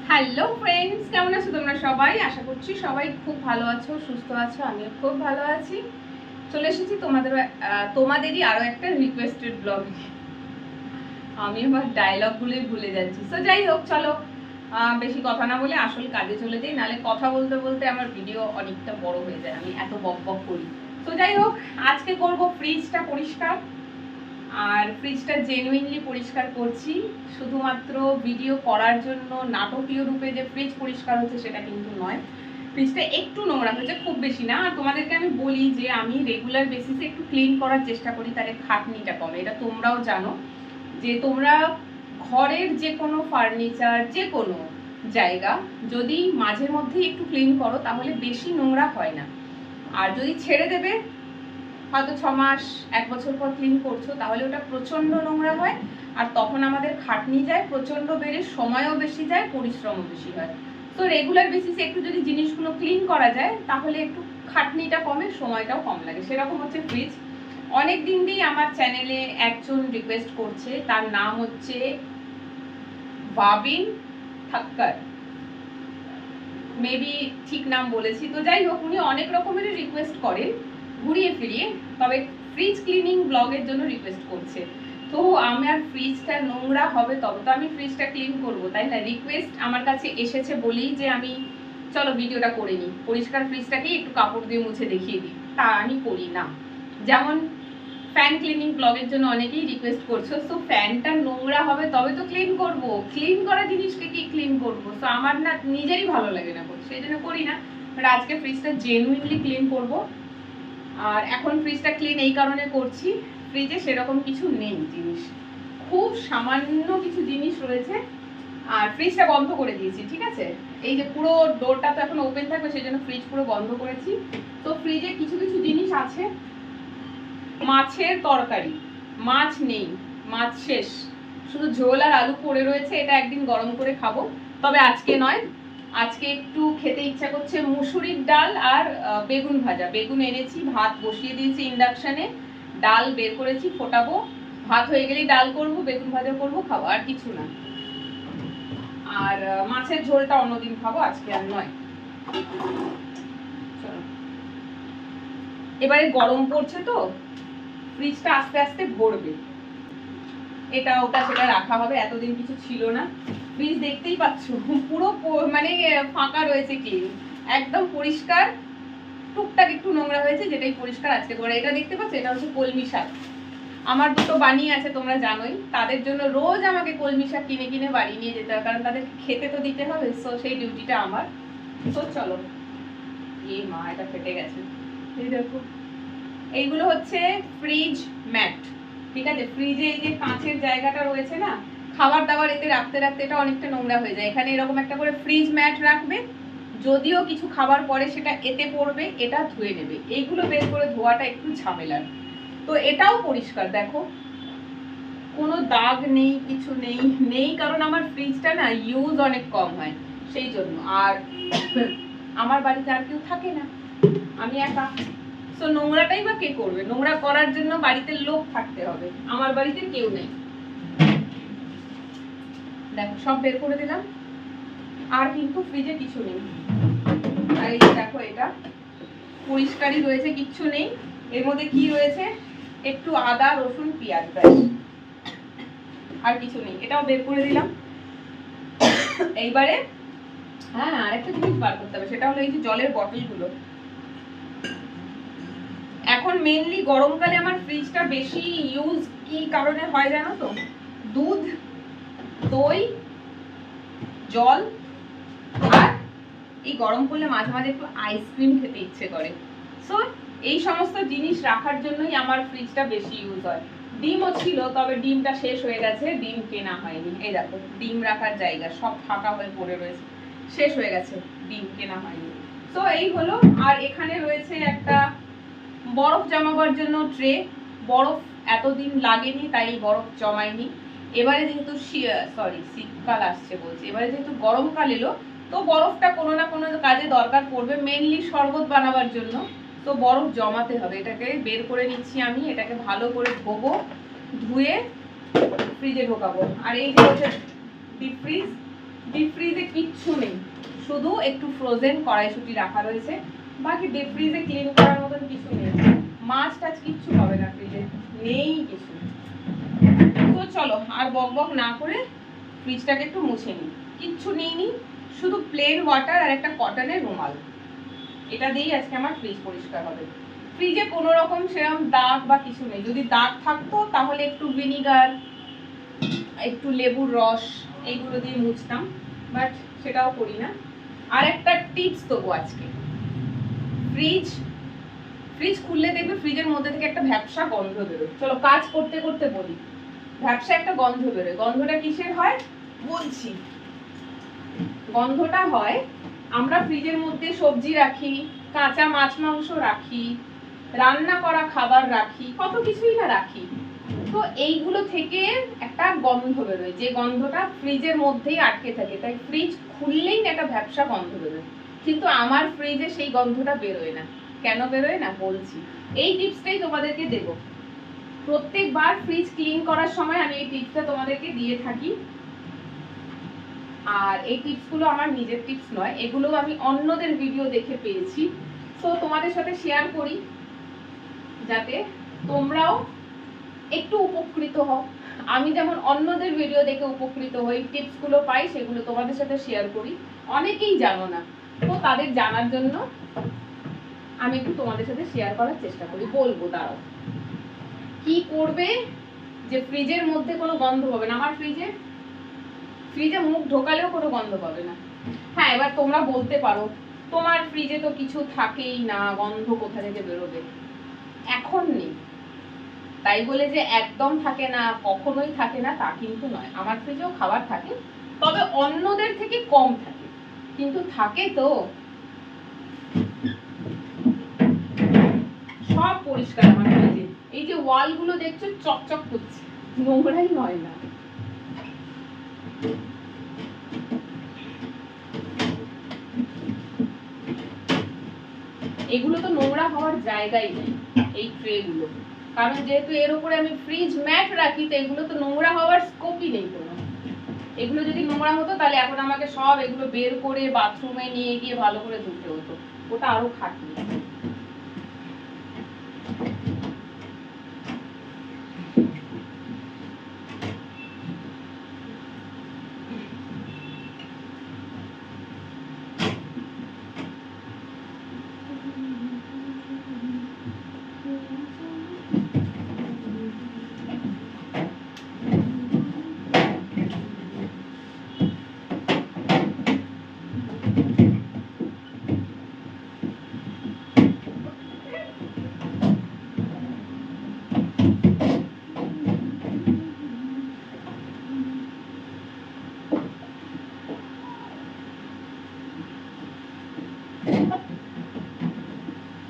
Hello friends, কেমন আছো তোমরা সবাই? আশা করছি সবাই খুব ভালো আছো, সুস্থ আছো। আমিও খুব ভালো আছি। চলে এসেছি তোমাদেরই আরো একটা রিকোয়েস্টেড ব্লগ। আমি আমার ডায়লগগুলোই ভুলে যাচ্ছি। তো যাই হোক, চলো বেশি কথা না বলে আসল কাজে চলে যাই, নাহলে কথা বলতে বলতে আমার ভিডিও অনেকটা বড় হয়ে যায়, আমি এত বক বক করি। তো যাই হোক, আজকে করব ফ্রিজটা পরিষ্কার। আর ফ্রিজটা জেনুইনলি পরিষ্কার করছি, শুধুমাত্র ভিডিও করার জন্য নাটকীয় রূপে যে ফ্রিজ পরিষ্কার হচ্ছে সেটা কিন্তু নয়। ফ্রিজটা একটু নোংরা হয়েছে, খুব বেশি না। আর তোমাদেরকে আমি বলি যে আমি রেগুলার বেসিসে একটু ক্লিন করার চেষ্টা করি, তাহলে খাটনিটা কমে। এটা তোমরাও জানো যে তোমরা ঘরের যে কোনো ফার্নিচার, যে কোনো জায়গা যদি মাঝে মধ্যে একটু ক্লিন করো তাহলে বেশি নোংরা হয় না। আর যদি ছেড়ে দেবে, হয়তো 6 মাস 1 বছর পর ক্লিন করছো, তাহলে ওটা প্রচন্ড নোংরা হয়। আর তখন আমাদের খাটনি যায় প্রচন্ড বেড়ে, সময়ও বেশি যায়, পরিশ্রমও বেশি হয়। তো রেগুলার বেসিসে একটু যদি জিনিসগুলো ক্লিন করা যায় তাহলে একটু খাটনিটা কমে, সময়টাও কম লাগে। সেরকম হচ্ছে ফ্রিজ। অনেক দিন দিয়েই আমার চ্যানেলে একজন রিকোয়েস্ট করছে, তার নাম হচ্ছে বাবিন ঠাক্কর, মেবি ঠিক নাম বলেছি। তো যাই হোক, উনি অনেক রকমের রিকোয়েস্ট করেন ঘুরিয়ে ফিরিয়ে, তবে ফ্রিজ ক্লিনিং ব্লগের জন্য রিকোয়েস্ট করছে। তো আমার ফ্রিজটা নোংরা হবে তবে তো আমি ফ্রিজটা ক্লিন করবো, তাই না? রিকোয়েস্ট আমার কাছে এসেছে বলেই যে আমি চলো ভিডিওটা করে নিই, পরিষ্কার ফ্রিজটাকে একটু কাপড় দিয়ে মুছে দেখিয়ে দিই, তা আমি করি না। যেমন ফ্যান ক্লিনিং ব্লগের জন্য অনেকেই রিকোয়েস্ট করছো, সো ফ্যানটা নোংরা হবে তবে তো ক্লিন করব, ক্লিন করা জিনিসকে কি ক্লিন করব? সো আমার না নিজেরই ভালো লাগে না করতে, সেই জন্য করি না। আর আজকে ফ্রিজটা জেনুইনলি ক্লিন করব। আর এখন ফ্রিজটা ক্লিন এই কারণে করছি, ফ্রিজে সেরকম কিছু নেই জিনিস, খুব সামান্য কিছু জিনিস রয়েছে। আর ফ্রিজটা বন্ধ করে দিয়েছি, ঠিক আছে? এই যে পুরো ডোরটা তো এখন ওপেন থাকবে, সেই জন্য ফ্রিজ পুরো বন্ধ করেছি। তো ফ্রিজে কিছু কিছু জিনিস আছে। মাছের তরকারি, মাছ নেই, মাছ শেষ, শুধু ঝোল আর আলু পড়ে রয়েছে। এটা একদিন গরম করে খাবো, তবে আজকে নয়। আজকে একটু খেতে ইচ্ছা করছে মুসুরির ডাল আর বেগুন ভাজা। বেগুন এনেছি, ভাত বসিয়ে দিয়েছি ইন্ডাকশনে, ডাল বের করেছি, ফোটাবো। ভাত হয়ে গেলেই ডাল করব, বেগুন ভাজা করব, খাবো, আর কিছু না। আর মাছের ঝোলটা অন্যদিন খাবো, আজকে আর নয়। এবারে গরম পড়ছে তো ফ্রিজটা আস্তে আস্তে ভরবে, এটা ওটা সেটা রাখা হবে, এতদিন কিছু ছিল না। ফ্রিজ দেখতেই পাচ্ছ পুরো মানে ফাঁকা রয়েছে, ক্লিন, একদম পরিষ্কার। টুকটাক একটু নোংরা হয়েছে, যেটাই পরিষ্কার আজকে করে। এটা দেখতে পাচ্ছ, এটা হচ্ছে কলমি শাক। আমার দুটো বানিয়ে আছে, তোমরা জানোই, তাদের জন্য রোজ আমাকে কলমি শাক কিনে কিনে বাড়ি নিয়ে যেতে হয়, কারণ তাদের খেতে তো দিতে হবে। সো সেই ডিউটিটা আমার। তো চলো, এই মা এটা ফেটে গেছে, এই দেখো। এইগুলো হচ্ছে ফ্রিজ ম্যাট, ঠিক আছে? ফ্রিজে এই যে কাঁচের জায়গাটা রয়েছে না, খাবার দাবার এতে রাখতে রাখতে এটা অনেকটা নোংরা হয়ে যায়। এখানে এরকম একটা করে ফ্রিজ ম্যাট রাখবে, যদিও কিছু খাবার পরে সেটা এতে পড়বে, এটা ধুয়ে নেবে। এইগুলো বের করে ধোয়াটা একটু ঝামেলার। তো এটাও পরিষ্কার, দেখো কোনো দাগ নেই, কিছু নেই নেই, কারণ আমার ফ্রিজটা না ইউজ অনেক কম হয়, সেই জন্য। আর আমার বাড়িতে আর কেউ থাকে না, আমি একা। তো নোংরাটাই বা কে করবে? নোংরা করার জন্য বাড়িতে লোক থাকতে হবে, আমার বাড়িতে কেউ নেই। দেখো সব বের করে দিলাম, আর কিন্তু ফ্রিজে কিছু নেই। আর এই দেখো, এটা পরিষ্কারই রয়েছে, কিচ্ছু নেই। এর মধ্যে কি রয়েছে? একটু আদা, রসুন, পেঁয়াজ, ব্যাস, আর কিছু নেই। এটাও বের করে দিলাম। এইবারে হ্যাঁ, আরেকটা জিনিস বার করতে হবে, সেটা হলো এই যে জলের বটলগুলো। এখন মেইনলি গরমকালে আমার ফ্রিজটা বেশি ইউজ কি কারণে হয় জানো তো? দুধ, দই, জল, আর এই গরম পড়লে মাঝে মাঝে একটু আইসক্রিম খেতে ইচ্ছে করে। সো এই সমস্ত জিনিস রাখার জন্যই আমার ফ্রিজটা বেশি ইউজ হয়। ডিমও ছিল, তবে ডিমটা শেষ হয়ে গেছে, ডিম কেনা হয়নি। এই দেখো, ডিম রাখার জায়গা সব ফাঁকা হয়ে পড়ে রয়েছে, শেষ হয়ে গেছে, ডিম কেনা হয়নি। তো এই হলো। আর এখানে রয়েছে একটা বরফ জমাবার জন্য ট্রে। বরফ এতদিন লাগেনি, তাই বরফ জমায়নি। এবারে যেহেতু শীতকাল আসছে বলছি, এবারে যেহেতু গরমকাল এলো, তো বরফটা কোনো না কোনো কাজে দরকার পড়বে, মেনলি শরবত বানাবার জন্য। তো বরফ জমাতে হবে। এটাকে বের করে নিচ্ছি আমি, এটাকে ভালো করে ধোবো, ধুয়ে ফ্রিজে ঢোকাবো। আর এই যে হচ্ছে ডিপ ফ্রিজ, ডিপ ফ্রিজে কিচ্ছু নেই, শুধু একটু ফ্রোজেন কড়াইশুঁটি রাখা রয়েছে, বাকি ডিপ ফ্রিজে ক্লিন করার মতন কিছু নেই। মাছ টাছ কিচ্ছু হবে না ফ্রিজে, নেই কিছু। তো চলো আর বক বক না করে ফ্রিজটাকে একটু মুছে নিই। কিচ্ছু নেইনি, শুধু প্লেন ওয়াটার আর একটা কটনের রুমাল, এটা দিয়েই আজকে আমার ফ্রিজ পরিষ্কার হবে। ফ্রিজে কোনো রকম সেরকম দাগ বা কিছু নেই, যদি দাগ থাকতো তাহলে একটু ভিনিগার, একটু লেবুর রস এইগুলো দিয়ে মুছতাম, বাট সেটাও করি না। আর একটা টিপস দেবো আজকে, ফ্রিজ ফ্রিজ খুললে দেখবে ফ্রিজের মধ্যে থেকে একটা ভ্যাপসা গন্ধ বেরোয়। চলো কাজ করতে করতে বলি, ভ্যাপসা একটা গন্ধ বেরোয়। গন্ধটা কিসের হয় বলছি। গন্ধটা হয়, আমরা ফ্রিজের মধ্যে সবজি রাখি, কাঁচা মাছ মাংস রাখি, রান্না করা খাবার রাখি, কত কিছুই না রাখি। তো এইগুলো থেকে একটা গন্ধ বেরোয়, যে গন্ধটা ফ্রিজের মধ্যেই আটকে থাকে, তাই ফ্রিজ খুললেই একটা ভ্যাপসা গন্ধ বেরোয়। কিন্তু আমার ফ্রিজে সেই গন্ধটা বেরোয় না। কেন বেরোয় না বলছি, এই টিপসটাই তোমাদেরকে দেব। প্রত্যেকবার ফ্রিজ ক্লিন করার সময় আমি এই টিপসটা তোমাদেরকে দিয়ে থাকি। আর এই টিপসগুলো আমার নিজের টিপস নয়, এগুলো আমি অন্যদের ভিডিও দেখে পেয়েছি। তো তোমাদের সাথে শেয়ার করি যাতে তোমরাও একটু উপকৃত হও। আমি যেমন অন্যদের ভিডিও দেখে উপকৃত হই, টিপসগুলো পাই, সেগুলো তোমাদের সাথে শেয়ার করি। অনেকেই জানো না, তো তাদের জানার জন্য আমি একটু তোমাদের সাথে শেয়ার করার চেষ্টা করি। বলবো দাঁড়াও কি করবে যে ফ্রিজের মধ্যে কোনো গন্ধ হবে না। আমার ফ্রিজে মুখ ঢোকালেও কোনো গন্ধ পাবে না। হ্যাঁ, এবার তোমরা বলতে পারো তোমার ফ্রিজে তো কিছু থাকেই না, গন্ধ কোথা থেকে বেরোবে। এখন নেই তাই বলে যে একদম থাকে না, কখনোই থাকে না তা কিন্তু নয়। আমার ফ্রিজেও খাবার থাকে, তবে অন্যদের থেকে কম থাকে, কিন্তু থাকে। তো সব পরিষ্কার আমার ফ্রিজে। এই যে ওয়াল গুলো দেখছো চকচক করছে, নোংরাই নয় না। এগুলো তো নোংরা হওয়ার জায়গাই নেই, এই ট্রে গুলো, কারণ যেহেতু এর উপরে আমি ফ্রিজ ম্যাট রাখি, তো এগুলো তো নোংরা হওয়ার স্কোপই নেই কোনো। এগুলো যদি নোংরা হতো তাহলে এখন আমাকে সব এগুলো বের করে বাথরুমে নিয়ে গিয়ে ভালো করে ধুতে হতো, ওটা আরো খাটনি।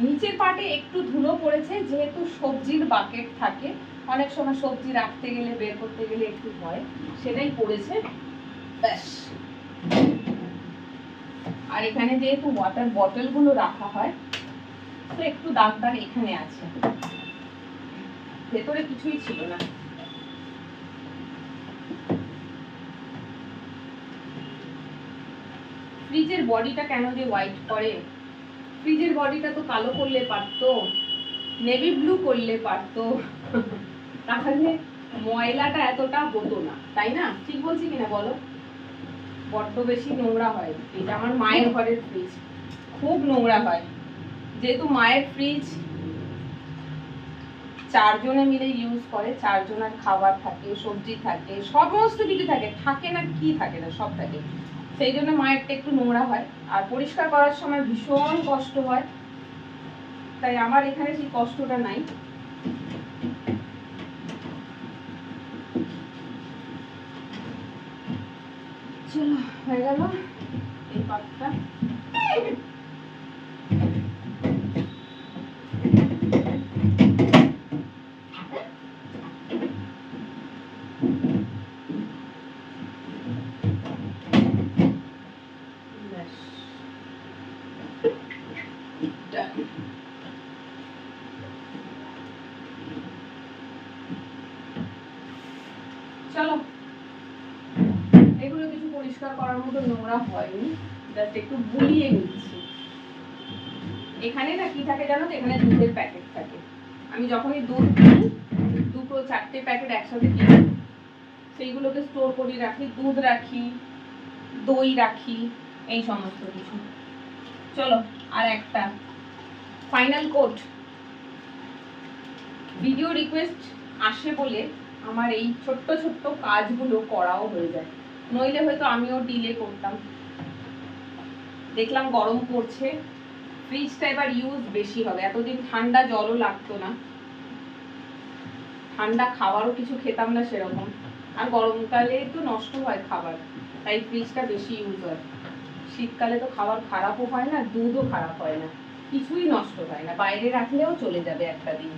নিচের পাটে একটু ধুলো পড়েছে, যেহেতু সবজির বাকেট থাকে, অনেক সময় সবজি রাখতে গেলে বের করতে গেলে একটু হয়, সেটাই পড়েছে ব্যাস। আর এখানে যেহেতু ওয়াটার বটল গুলো রাখা হয়, তো একটু দাগ দাগ এখানে আছে, ভেতরে কিছুই ছিল না। ফ্রিজের বডিটা কেন যে হোয়াইট করে, ফ্রিজের বডিটা তো কালো করলে পারতো, নেভি ব্লু করলে পারতো, তাহলে ময়লাটা এতটা হতো না, তাই না? ঠিক বলছি কিনা বলো? বড্ড বেশি নোংরা হয়। এটা আমার মায়ের ঘরের ফ্রিজ, খুব নোংরা হয়। যেহেতু মায়ের ফ্রিজ 4 জনে মিলে ইউজ করে, 4 জনের খাবার থাকে, সবজি থাকে, সমস্ত কিছু থাকে, থাকে না কি থাকে না, সব থাকে। সেই জন্য মায়েরটা একটু নোংরা হয়, আর পরিষ্কার করার সময় ভীষণ কষ্ট হয়। তাই আমার এখানে সেই কষ্টটা নাই। চলো হয়ে গেল এই পাতটা। চলো, এগুলো কিছু পরিষ্কার করার মতো নোংরা হয়নি, জাস্ট একটু বুলিয়ে নিচ্ছি। এখানে না কি থাকে জানো তো, এখানে দুধের প্যাকেট থাকে। আমি যখনই দুধ কিনি, 2-4টে প্যাকেট একসাথে কিনি, সেইগুলোকে স্টোর করে রাখি। দুধ রাখি, দই রাখি, এই সমস্ত কিছু। চলো, আর একটা ফাইনাল কোট। ভিডিও রিকোয়েস্ট আসে বলে আমার এই ছোট্ট ছোট্ট কাজগুলো করাও হয়ে যায়, নইলে হয়তো আমিও ডিলে করতাম। দেখলাম গরম পড়ছে, ফ্রিজটা এবার ইউজ বেশি হবে। এতদিন ঠান্ডা জলও লাগতো না, ঠান্ডা খাবারও কিছু খেতাম না সেরকম, আর গরমকালে তো নষ্ট হয় খাবার, তাই ফ্রিজটা বেশি ইউজ হয়। শীতকালে তো খাবার খারাপও হয় না, দুধও খারাপ হয় না, কিছুই নষ্ট হয় না। বাইরে রাখলেও চলে যাবে, একটা দিন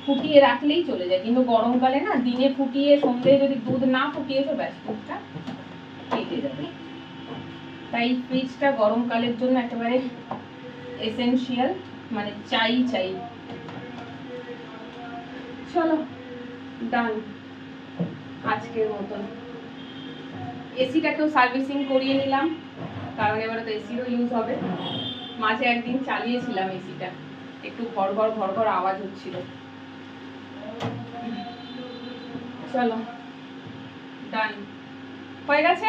ফুটিয়ে রাখলেই চলে যায়। কিন্তু গরমকালে না, দিনে ফুটিয়ে সন্ধ্যায় যদি দুধ না ফুটিয়েছো, ব্যাস দুধটা কেটে যাবে। তাই ফ্রিজটা গরমকালের জন্য একেবারে এসেনশিয়াল, মানে চাই। চলো, ডান আজকের মতন। এসিটাকেও সার্ভিসিং করিয়ে নিলাম, কারণ এবারে তো এসিরও ইউজ হবে। মাঝে একদিন চালিয়েছিলাম এসিটা, একটু ঘর ঘর আওয়াজ হচ্ছিল। চলো, ডান হয়ে গেছে।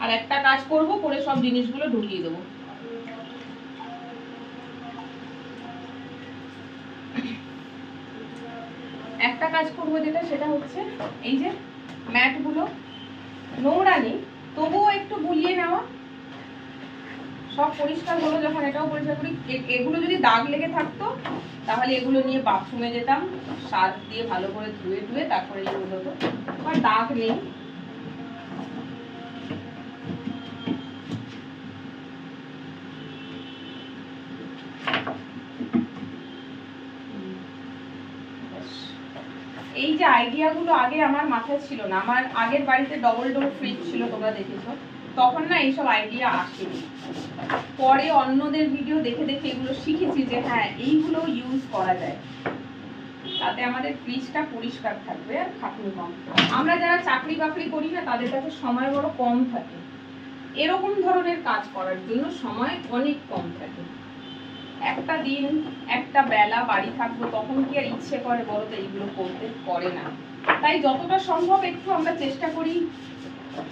আর একটা কাজ করব, করে সব জিনিসগুলো ঢুকিয়ে দেবো। একটা কাজ করবো যেটা, সেটা হচ্ছে এই যে ম্যাটগুলো নোংরা নেই, তবুও একটু বুলিয়ে নেওয়া। সব পরিষ্কার হলো যখন, এটাও পরিষ্কার করি। এগুলো যদি দাগ লেগে থাকতো, তাহলে এগুলো নিয়ে বাথরুমে যেতাম, সার্ফ দিয়ে ভালো করে ধুয়ে তারপরে ইউজ হতো। আর দাগ নেই। এই যে আইডিয়াগুলো আগে আমার মাথায় ছিল না। আমার আগের বাড়িতে ডবল ডোর ফ্রিজ ছিল, তোমরা দেখেছো, তখন না এইসব আইডিয়া আসেনি। পরে অন্যদের ভিডিও দেখে এগুলো শিখেছি যে হ্যাঁ, এইগুলো ইউজ করা যায়, তাতে আমাদের ফ্রিজটা পরিষ্কার থাকবে আর খাটনি কম। আমরা যারা চাকরি বাকরি করি না, তাদের কাছে সময় বড় কম থাকে, এরকম ধরনের কাজ করার জন্য সময় অনেক কম থাকে। একটা দিন একটা বেলা বাড়ি থাকবো, তখন কি আর ইচ্ছে করে বলো তো এইগুলো করতে? করে না। তাই যতটা সম্ভব একটু আমরা চেষ্টা করি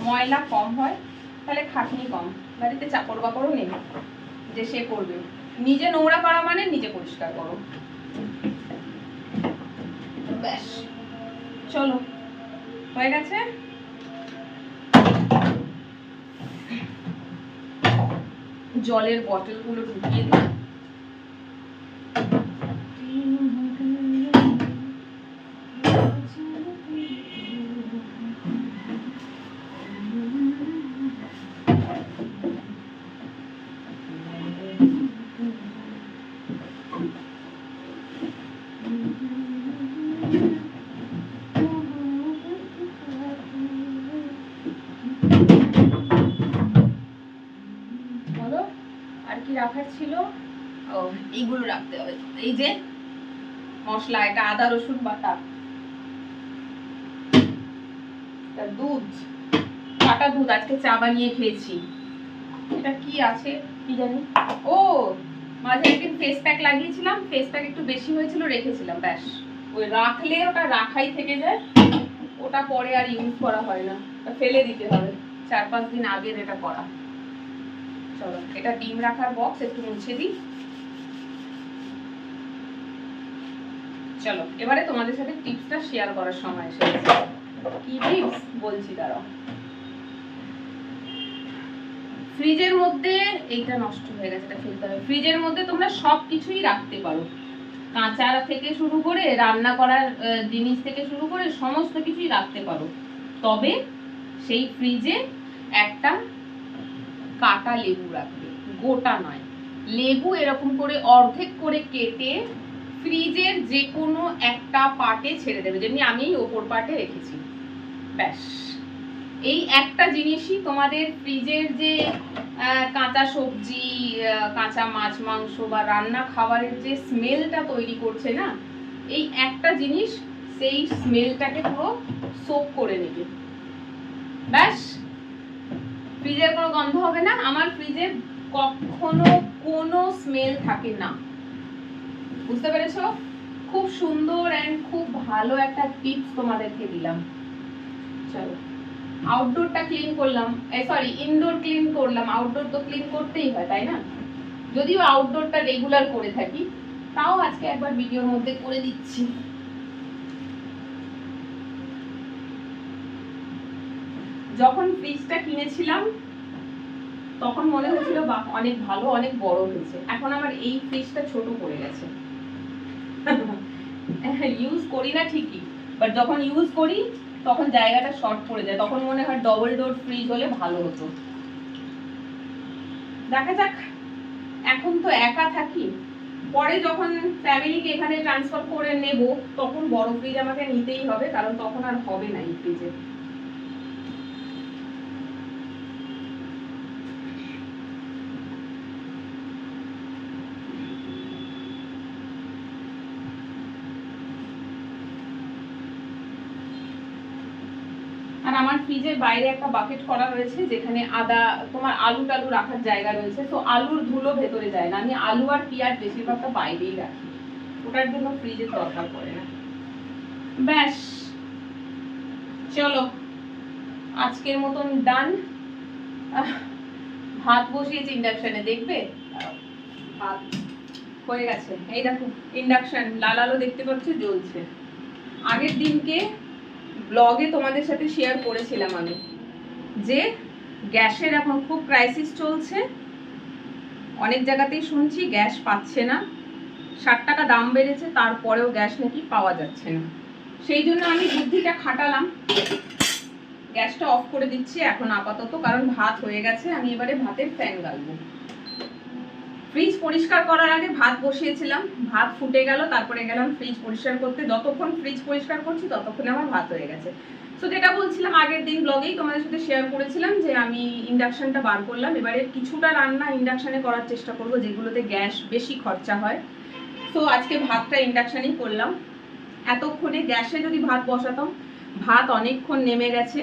ময়লা কম হয়, তাহলে খাটনি কম। বাড়িতে চাকর বাকরও নেই যে সে করবে। নিজে নোংরা করা মানে নিজে পরিষ্কার করো, ব্যাস। চলো, হয়ে গেছে। জলের বটলগুলো ঢুকিয়ে দিই। রাখার ছিল, ও এইগুলো রাখতে হবে। এই যে মশলা, এটা আদা রসুন বাটা, দুধ, কাটা দুধ, আজকে চা বানিয়ে খেয়েছি। এটা কি আছে কি জানি, ও মাঝে একদিন ফেস প্যাক লাগিয়েছিলাম, ফেস প্যাক একটু বেশি হয়েছিল, রেখেছিলাম, ব্যাস। ওই রাখলে ওটা রাখাই থেকে যায়, ওটা পরে আর ইউজ করা হয় না, ফেলে দিতে হবে। 4-5 দিন আগের এটা করা। চলো, এটা ডিম রাখার বক্স, একটু মুছে দিই। চলো, এবারে তোমাদের সাথে টিপসটা শেয়ার করার সময় এসে গেছে। কি টিপস বলছি দাঁড়াও। ফ্রিজের মধ্যে, এইটা নষ্ট হয়ে গেছে, এটা ফেলতে হবে। ফ্রিজের মধ্যে তোমরা সবকিছুই রাখতে পারো, কাঁচা থেকে শুরু করে রান্না করার জিনিস থেকে শুরু করে সমস্ত কিছুই রাখতে পারো। তবে সেই ফ্রিজে একটা কাটা লেবু রাখবে, গোটা নয়। লেবু এরকম করে অর্ধেক করে কেটে ফ্রিজের যে কোনো একটা পার্টে ছেড়ে দেবে, যেমনি আমি ওপর পার্টে রেখেছি, ব্যাস। এই একটা জিনিসই তোমাদের ফ্রিজের যে কাঁচা সবজি, কাঁচা মাছ মাংস বা রান্না খাবারের যে স্মেলটা তৈরি করছে না, এই একটা জিনিস সেই স্মেলটাকে পুরো সোক করে নেবে। ব্যাস, ফ্রিজের কোনো গন্ধ হবে না। আমার ফ্রিজে কখনো কোনো স্মেল থাকে না, বুঝতে পেরেছো? খুব সুন্দর এন্ড খুব ভালো একটা টিপস তোমাদেরকে দিলাম। চলো, আউটডোরটা ক্লিন করলাম, সরি ইনডোর ক্লিন করলাম। আউটডোর তো ক্লিন করতেই হয়, তাই না? যদিও আউটডোরটা রেগুলার করে থাকি, তাও আজকে একবার ভিডিওর মধ্যে করে দিচ্ছি। যখন ফ্রিজটা কিনেছিলাম তখন মনে হচ্ছিল বাহ অনেক ভালো, অনেক বড় হয়েছে। এখন আমার এই ফ্রিজটা ছোট পড়ে গেছে। ইউজ করি না ঠিকই, বাট যখন ইউজ করি তখন জায়গাটা শর্ট পড়ে যায়, তখন মনে হয় ডবল ডোর ফ্রিজ হলে ভালো হতো। দেখা যাক, এখন তো একা থাকি, পরে যখন ফ্যামিলিকে এখানে ট্রান্সফার করে নেব তখন বড় ফ্রিজ আমাকে নিতেই হবে, কারণ তখন আর হবে না এই ফ্রিজে। আর আমার ফ্রিজের বাইরে একটা বাকেট করা রয়েছে, যেখানে আদা, তোমার আলু টালু রাখার জায়গা রয়েছে, তো আলুর ধুলো ভেতরে যায় না। আমি আলু আর পেঁয়াজ বেশিরভাগটা বাইরেই রাখি, ওটার জন্য ফ্রিজের দরকার পড়ে না। ব্যাস, চলো আজকের মতন ডান। ভাত বসিয়েছি ইন্ডাকশনে, দেখবে? ভাত হয়ে গেছে, এই দেখো ইন্ডাকশন লাল আলো দেখতে পাচ্ছ জ্বলছে। আগের দিনকে ব্লগে তোমাদের সাথে শেয়ার করেছিলাম আমি যে গ্যাসের এখন খুব ক্রাইসিস চলছে, অনেক জায়গাতেই শুনছি গ্যাস পাচ্ছে না, 60 টাকা দাম বেড়েছে, তারপরেও গ্যাস নাকি পাওয়া যাচ্ছে না। সেই জন্য আমি বুদ্ধিটা খাটালাম, গ্যাসটা অফ করে দিচ্ছি এখন আপাতত, কারণ ভাত হয়ে গেছে। আমি এবারে ভাতের ফ্যান গালবো। ফ্রিজ পরিষ্কার করার আগে ভাত বসিয়েছিলাম, ভাত ফুটে গেল, তারপরে গেলাম ফ্রিজ পরিষ্কার করতে। যতক্ষণ ফ্রিজ পরিষ্কার করছি ততক্ষণে আমার ভাত হয়ে গেছে। তো যেটা বলছিলাম আগের দিন ব্লগেই তোমাদের সাথে শেয়ার করেছিলাম যে আমি ইন্ডাকশনটা বার করলাম, এবারে কিছুটা রান্না ইন্ডাকশনে করার চেষ্টা করব যেগুলোতে গ্যাস বেশি খরচা হয়। তো আজকে ভাতটা ইন্ডাকশনেই করলাম। এতক্ষণে গ্যাসে যদি ভাত বসাতাম, ভাত অনেকক্ষণ নেমে গেছে,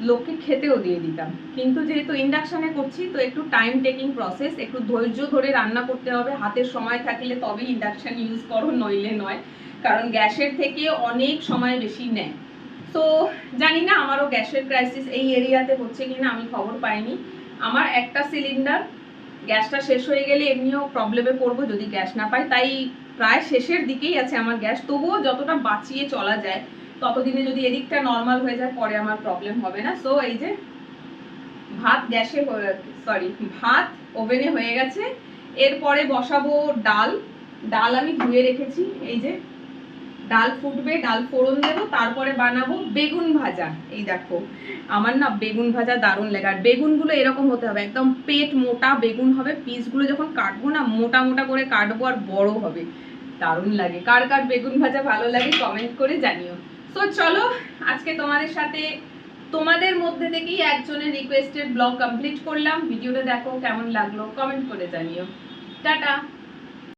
লোককে খেতেও দিয়ে দিতাম, কিন্তু যেহেতু ইন্ডাকশনে করছি তো একটু টাইম টেকিং প্রসেস, একটু ধৈর্য ধরে রান্না করতে হবে। হাতের সময় থাকলে তবে ইন্ডাকশন ইউজ করো, নইলে নয়, কারণ গ্যাসের থেকে অনেক সময় বেশি নেয়। তো জানি না আমারও গ্যাসের ক্রাইসিস এই এরিয়াতে হচ্ছে কিনা, আমি খবর পাইনি। আমার একটা সিলিন্ডার, গ্যাসটা শেষ হয়ে গেলে এমনিও প্রবলেমে পড়বো যদি গ্যাস না পাই, তাই প্রায় শেষের দিকেই আছে আমার গ্যাস। তবুও যতটা বাঁচিয়ে চলা যায় ততদিনে যদি এদিকটা নর্মাল হয়ে যায় পরে আমার প্রবলেম হবে না। সো এই যে ভাত গ্যাসে, সরি ভাত ওভেনে হয়ে গেছে। এরপরে বসাবো ডাল। ডাল আমি ধুয়ে রেখেছি, এই যে ডাল ফুটবে, ডাল ফোড়ন দেবো, তারপরে বানাবো বেগুন ভাজা। এই দেখো আমার না বেগুন ভাজা দারুণ লাগে, আর বেগুনগুলো এরকম হতে হবে, একদম পেট মোটা বেগুন হবে। পিসগুলো যখন কাটবো না মোটা মোটা করে কাটবো আর বড় হবে, দারুণ লাগে। কার কার বেগুন ভাজা ভালো লাগে কমেন্ট করে জানিও। তো চলো আজকে তোমাদের সাথে, তোমাদের মধ্যে থেকেই একজনের রিকোয়েস্টেড ব্লগ কমপ্লিট করলাম। ভিডিওটা দেখো কেমন লাগলো কমেন্ট করে জানিও। টাটা।